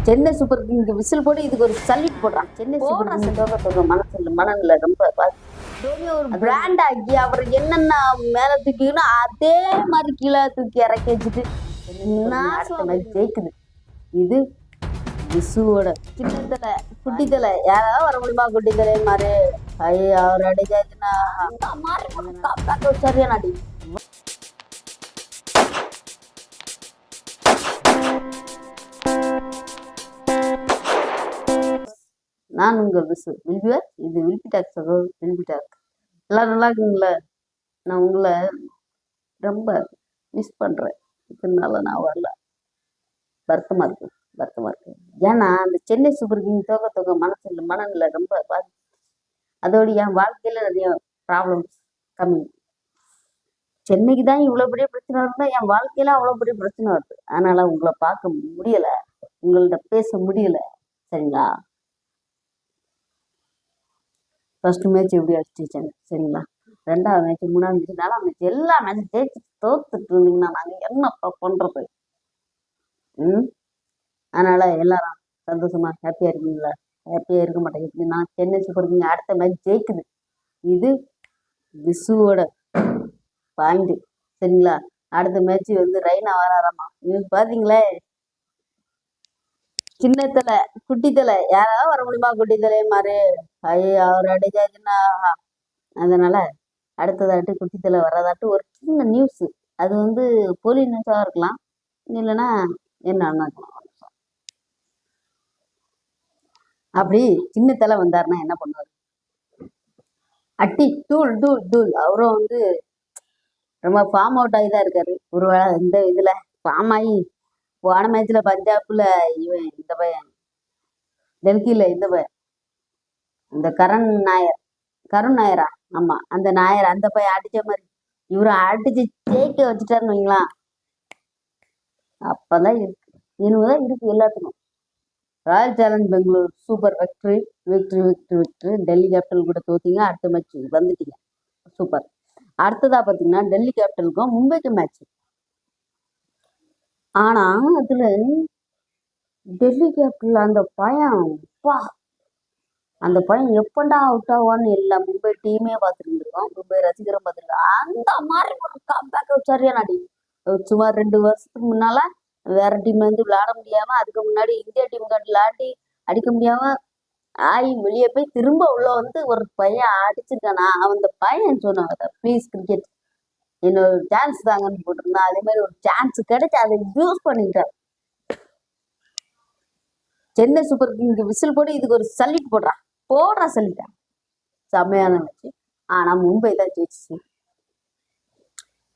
Chennai super கிங்க்கு whistle போட்டு இதுக்கு ஒரு சல்யூட் போடுறான். சென்னை சூப்பர் கிங் தோக்க மனநில ரொம்ப ஒரு பிராண்ட் ஆக்கி அவர் என்னென்ன மேல தூக்கிக்கணும் அதே மாதிரி கீழே தூக்கி இறக்கி வச்சுட்டு அடுத்த மாதிரி ஜெயிக்குது. இது விசுவோட சின்ன தலை குட்டி தலை யாராவது வர முடியுமா? குட்டி தலை மாதிரி ஐயோ அவர் அடிச்சாச்சுன்னா சரியா நாடி. நான் உங்கள் விசு வில்பியார். இது வில்பி டாக் சகோதரர் வில்பி டாக். எல்லாம் நல்லா இருக்குங்களா? நான் உங்களை ரொம்ப மிஸ் பண்ணுறேன். இதனால நான் வரல. வருத்தமாக இருக்கு. ஏன்னா அந்த சென்னை சூப்பர் கிங் தோக்க மனநிலை ரொம்ப பாதி. அதோடு என் வாழ்க்கையில் நிறைய ப்ராப்ளம்ஸ் கம்மி. சென்னைக்கு தான் இவ்வளோ பெரிய பிரச்சனை வருதுன்னா என் வாழ்க்கையில அவ்வளோ பெரிய பிரச்சனை வருது. அதனால உங்களை பார்க்க முடியலை, உங்கள்கிட்ட பேச முடியலை. சரிங்களா? ஃபர்ஸ்ட் மேட்ச் எப்படி அடிச்சிச்சாங்க சரிங்களா? 2வது மேட்ச் 3வது மேட்ச் 4வது மேட்ச் எல்லா மேட்சும் ஜெயிச்சு தோத்துட்டு இருந்தீங்கன்னா நாங்கள் என்னப்பா பண்ணுறது? அதனால எல்லாரும் சந்தோஷமா ஹாப்பியா இருக்கீங்களா? ஹாப்பியா இருக்க மாட்டேங்க. எப்படின்னா சென்னை சூப்பர் கிங் அடுத்த மேட்ச் ஜெயிக்குது. இது விசுவோட பாயிண்ட் சரிங்களா? அடுத்த மேட்ச் ரெய்னா வராராமா. இது பாத்தீங்களே, சின்ன தலை குட்டி தலை யாராவது வர முடியுமா? குட்டி தலை மாதிரி ஐயோ அவர் அடிச்சாச்சுன்னா அதனால அடுத்ததாட்டு குட்டி தலை வர்றதாட்டு ஒரு சின்ன நியூஸ். அது போலி நியூஸாக இருக்கலாம், இல்லைன்னா என்ன அப்படி சின்ன தலை வந்தாருன்னா என்ன பண்ணுவார்? அட்டி டூல் டூல் டூல். அவரும் ரொம்ப ஃபார்ம் அவுட் ஆகி தான் இருக்காரு. ஒருவேளை இந்த இதுல ஃபார்ம் ஆகி போன மேட்ச்ல பஞ்சாப்ல இவன் இந்த பையன் டெல்லியில இந்த பையன் இந்த கருண் நாயரா ஆமா அந்த நாயர் அந்த பையன் அடிச்ச மாதிரி இவரை அடிச்சு ஜெயிக்க வச்சுட்டாருன்னு வைங்களா. அப்பதான் இருக்கு, இனிமேதான் இருக்கு எல்லாத்துக்கும். Royal challenge Bangalore super victory. Delhi capital கூட தோத்தீங்க, அடுத்த மேட்ச் வந்துட்டீங்க சூப்பர். அடுத்ததா பாத்தீங்கன்னா டெல்லி கேபிட்டலுக்கும் மும்பைக்கு மேட்ச். ஆனா அதுல டெல்லி கேபிட்டல் அந்த பையன் எப்பண்டா அவுட் ஆவான்னு எல்லா மும்பை டீமே பார்த்துருந்துருக்கோம், மும்பை ரசிகரும் பார்த்துருக்கோம். அந்த மாதிரி ஒரு கம்பேக் சரியா நாடி. சுமார் 2 வருஷத்துக்கு முன்னால வேற டீம் விளையாட முடியாம, அதுக்கு முன்னாடி இந்தியா டீம் விளையாடி அடிக்க முடியாம ஆகி வெளியே போய் திரும்ப உள்ள ஒரு பையன் அடிச்சிருக்கானா. அந்த பையன் சொன்னாங்க ப்ளீஸ் கிரிக்கெட் இன்னொரு சான்ஸ் தாங்கன்னு போட்டிருந்தா. அதே மாதிரி ஒரு சான்ஸ் கிடைச்சு அதை யூஸ் பண்ணிட்டார். சென்னை சூப்பர் கிங்க்கு விசில் போட்டு இதுக்கு ஒரு சல்யூட் போடுறா சல்யூட்டா. செம்மையான மேட்ச். ஆனா மும்பை தான் ஜெயிச்சிச்சு.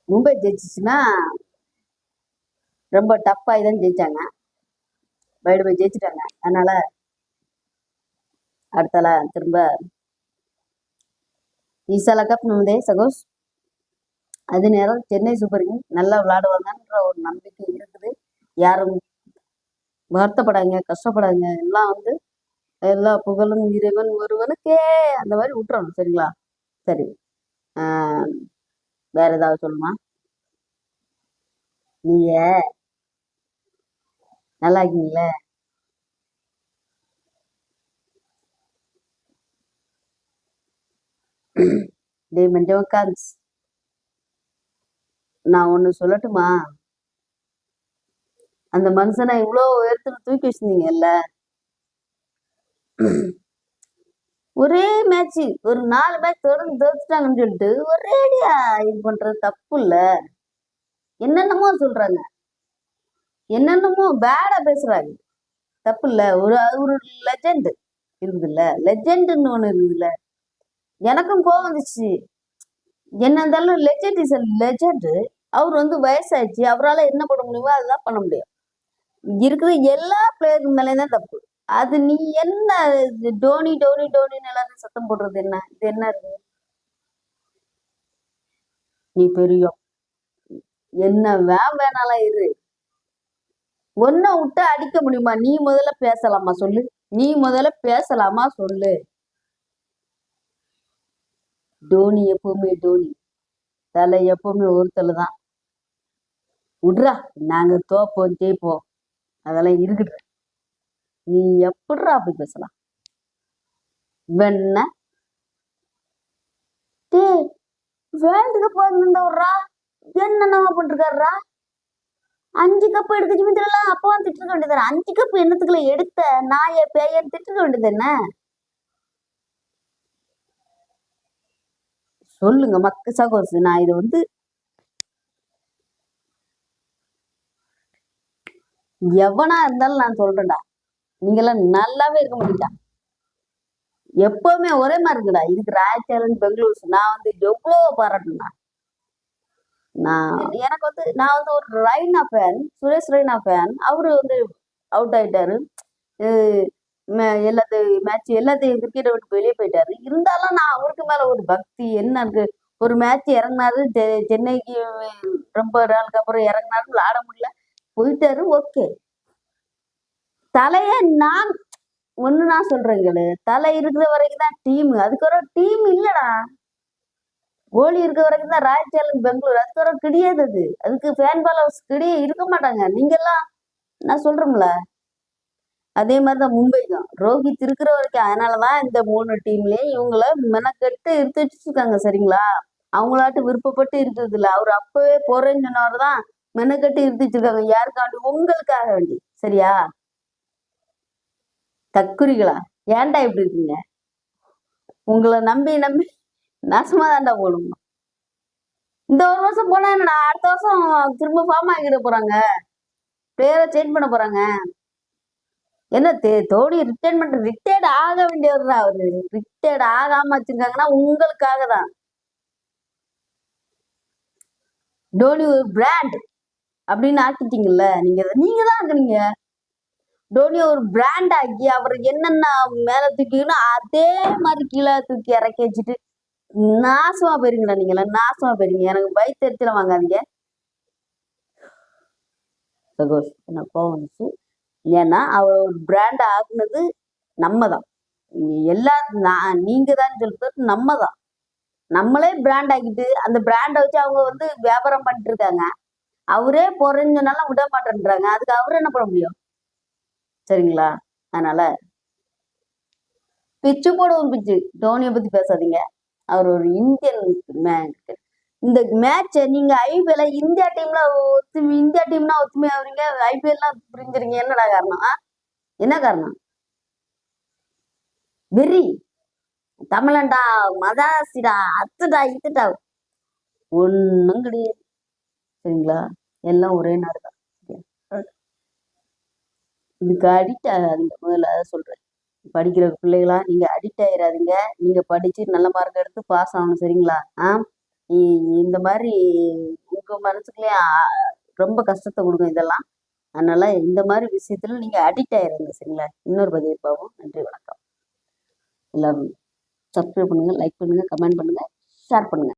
மும்பை ஜெயிச்சிச்சுன்னா ரொம்ப டஃப்பாகி தான் ஜெயிச்சாங்க. பைடு போய் ஜெயிச்சுட்டாங்க. அதனால அடுத்தால திரும்ப ஈசால கப் நம்மதே சகோஸ். அது நேரம் சென்னை சூப்பர் கிங் நல்லா விளையாடுவாங்கன்ற ஒரு நம்பிக்கை இருக்குது. யாரும் வருத்தப்படாங்க, கஷ்டப்படாங்க. எல்லாம் எல்லா புகழும் இறைவன் ஒருவனுக்கே அந்த மாதிரி விட்டுறணும் சரிங்களா? சரி, வேற ஏதாவது சொல்லுமா? நீங்க நல்லா இருக்கீங்களே? நான் ஒண்ணு சொல்லட்டுமா? அந்த மனுஷனை இவ்வளவு உயரத்துல தூக்கி வச்சிருந்தீங்கல்ல, ஒரே மேட்ச் ஒரு 4 மேட்ச் தொடர்ந்து தோத்துட்டாங்கன்னு சொல்லிட்டு ஒரேடியா இது பண்றது தப்பு இல்ல. என்னென்னமோ சொல்றாங்க, என்னென்னமோ பேடா பேசுறாங்க, தப்பு இல்ல. ஒரு லெஜெண்ட் இருக்குதுல்ல, லெஜெண்ட்னு ஒண்ணு இருக்குதுல்ல. எனக்கும் கோவம் வந்துச்சு. என்ன இருந்தாலும் லெஜெண்ட் இஸ் லெஜெண்ட். அவர் வயசாச்சு, அவரால் என்ன பண்ண முடியுமோ அதுதான் பண்ண முடியும். இருக்கிற எல்லா பிளேயருக்கு மேலே தான் தப்பு. அது நீ என்ன டோனி டோனி டோனின்னு எல்லாரும் சத்தம் போடுறது என்ன? இது என்ன இருக்கு? நீ பெரிய என்ன வேணாலும் இரு, ஒன்ன விட்டு அடிக்க முடியுமா? நீ முதல்ல பேசலாமா சொல்லு. டோனி எப்பவுமே டோனி, தலை எப்பவுமே ஒரு தலை தான். விட்றா, நாங்க தோப்போம் ஜெயிப்போம் அதெல்லாம் இருக்குது. நீ எப்படிடா அப்படி பேசலாம்? வெண்ண டே வேர்ல்டு கப் வாங்கிருந்தவர்றா, என்னென்னவா பண்ணிருக்காருடா? 5 கப் எடுக்க ஜிமித்திரலாம் அப்பா திட்டிருக்க வேண்டியது. 5 கப் என்னத்துக்குள்ள எடுத்த நாய பேயன்னு திட்டிருக்க வேண்டியது என்ன? சொல்லுங்க மக்கு சகோஸ். நான் இதை வந்து எவனா இருந்தாலும் நான் சொல்றேன்டா, நீங்கெல்லாம் நல்லாவே இருக்க மாட்டீங்கடா. எப்பவுமே ஒரே மாதிரி இருக்குடா. இதுக்கு ராயல் சேலஞ்ச் பெங்களூர் நான் வந்து எவ்வளோ பாராட்டுனா. எனக்கு வந்து நான் வந்து ஒரு ரெய்னா ஃபேன், சுரேஷ் ரெய்னா ஃபேன். அவரு வந்து அவுட் ஆயிட்டாரு, எல்லாத்தையும் மேட்ச் எல்லாத்தையும் கிரிக்கெட்டை விட்டு வெளியே போயிட்டாரு. இருந்தாலும் நான் அவருக்கு மேல ஒரு பக்தி என்ன இருக்கு. ஒரு மேட்ச் இறங்கினாரு, சென்னைக்கு ரொம்ப நாளுக்கு அப்புறம் இறங்கினாரு, விளையாட முடியல, போயிட்டாரு, ஓகே. தலைய நான் ஒண்ணு நான் சொல்றேங்களே, தலை இருக்கிற வரைக்கும் தான் டீம், அதுக்கப்புறம் டீம் இல்லடா. கோலி இருக்க வரைக்கும் தான் ராயல் சேலஞ்ச் பெங்களூர், அதுக்கப்புறம் கிடையாது. அதுக்கு ஃபேன் ஃபாலோவர்ஸ் கிடையே இருக்க மாட்டாங்க. நீங்கெல்லாம் நான் சொல்றோம்ல, அதே மாதிரிதான் மும்பைக்கும் ரோஹித் இருக்கிற வரைக்கும். அதனாலதான் இந்த 3 டீம்லயும் இவங்கள மெனக்கெட்டு எடுத்து வச்சுருக்காங்க, சரிங்களா? அவங்களாட்டு விருப்பப்பட்டு இருக்கிறது இல்லை. அவர் அப்பவே போறேன்னு சொன்னவர்தான் மெனக்கெட்டு எடுத்து வச்சிருக்காங்க. யாருக்காண்டி? உங்களுக்காக வேண்டி, சரியா? தக்குரிகளா, ஏன்டா இப்படி இருக்கீங்க? உங்களை நம்பி நம்பி நாசமா தான்டா போடணும். இந்த ஒரு வருஷம் போனா என்னடா, அடுத்த வருஷம் திரும்ப ஃபார்ம் ஆகிட போறாங்க, பேரை சேஞ்ச் பண்ண போறாங்க. என்ன தோனி ரிட்டையர்ட் ஆக வேண்டியவர். அவரு ரிட்டையர்ட் ஆகாம வச்சிருக்காங்கன்னா உங்களுக்காக தான். டோனி ஒரு பிராண்ட் அப்படின்னு ஆக்கிட்டீங்கல்ல, நீங்க தான் இருக்கிறீங்க. டோனியை ஒரு பிராண்ட் ஆக்கி அவர் என்னென்ன மேல தூக்கிக்கணும் அதே மாதிரி கீழே தூக்கி இறக்கி வச்சுட்டு நாசமா போயிருங்கடா. நீங்களா நாசமா போயிருங்க. எனக்கு பயத்தெரிச்சல வாங்காதீங்க சகோஸ். என்ன கோவம் வந்துச்சு. ஏன்னா அவர் ஒரு பிராண்ட் ஆக்குனது நம்ம தான். நீங்க தான் சொல்றது நம்ம தான். நம்மளே பிராண்ட் ஆக்கிட்டு அந்த பிராண்டை வச்சு அவங்க வந்து வியாபாரம் பண்ணிட்டு இருக்காங்க. அவரே போறேன்னு சொன்னாலும் விட மாட்டேன்றாங்க. அதுக்கு அவரு என்ன பண்ண முடியும், சரிங்களா? அதனால பிச்சு போடுவோம் பிச்சு. டோனியை பத்தி பேசாதீங்க. அவர் ஒரு இந்தியன் மேன். இந்த மேட்சை நீங்க ஐபிஎல் இந்தியா டீம்ல இந்தியா டீம்னா ஒத்துமை ஆகுறீங்க, ஐபிஎல்லாம் புரிஞ்சுறீங்க. என்னடா காரணம்? என்ன காரணம்? வெறி தமிழன்டா, மதாசிடா, அத்துடா, இதுடா, ஒன்னும் கிடையாது, சரிங்களா? எல்லாம் ஒரே நாடு தான். இதுக்கு அடிக்ட் ஆகாதீங்க. முதல்ல அதை சொல்றேன். படிக்கிற பிள்ளைகளா, நீங்க அடிக்ட் ஆயிடாதீங்க. நீங்க படிச்சு நல்ல மார்க் எடுத்து பாஸ் ஆகணும், சரிங்களா? இந்த மாதிரி உங்க மனசுக்குள்ளே ரொம்ப கஷ்டத்தை கொடுக்கும் இதெல்லாம். அதனால இந்த மாதிரி விஷயத்துல நீங்க அடிக்ட் ஆயிடுங்க, சரிங்களா? இன்னொரு பதிவு பார்ப்போம். நன்றி, வணக்கம். எல்லாரும் சப்ஸ்கிரைப் பண்ணுங்க, லைக் பண்ணுங்க, கமெண்ட் பண்ணுங்க, ஷேர் பண்ணுங்க.